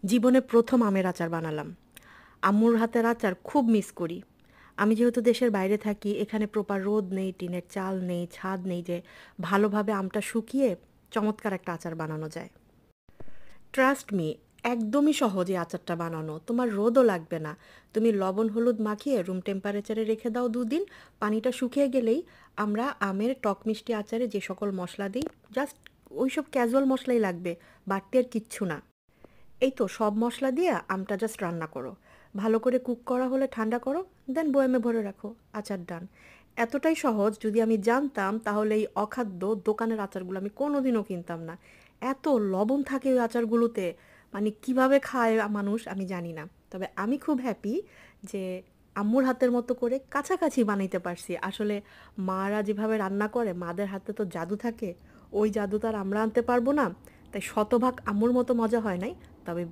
জীবনে প্রথম আমের আচার বানালাম। আম্মুর হাতের আচার খুব মিস করি। আমি যেহেতু দেশের বাইরে থাকি, এখানে প্রপার রোদ নেই, টিনের চাল নেই, ছাদ নেই যে ভালোভাবে আমটা শুকিয়ে চমৎকার একটা আচার বানানো যায়। ট্রাস্ট মি, একদমই সহজ এই আচারটা বানানো। তোমার রোদও লাগবে না। তুমি লবণ হলুদ মাখিয়ে রুম টেম্পারেচারে রেখে দাও ২ দিন। পানিটা শুকিয়ে গেলেই আমরা আমের টক মিষ্টি আচারে যে সকল মশলা দিই, জাস্ট ওইসব ক্যাজুয়াল মশলাই লাগবে, বাড়তি আর কিচ্ছু না। এই তো সব মশলা দিয়ে আমটা জাস্ট রান্না করো। ভালো করে কুক করা হলে ঠান্ডা করো, দেন বয়ামে ভরে রাখো। আচার ডান। এতটাই সহজ, যদি আমি জানতাম তাহলে এই অখাদ্য দোকানের আচারগুলো আমি কোনোদিনও কিনতাম না। এত লবণ থাকে ওই আচারগুলোতে, মানে কিভাবে খায় মানুষ আমি জানি না। তবে আমি খুব হ্যাপি যে আম্মুর হাতের মতো করে কাছাকাছি বানাইতে পারছি। আসলে মারা যেভাবে রান্না করে, মাদের হাতে তো জাদু থাকে। ওই জাদু তো আর আমরা আনতে পারবো না। তাই শতভাগ আম্মুর মতো মজা হয় নাই, তবে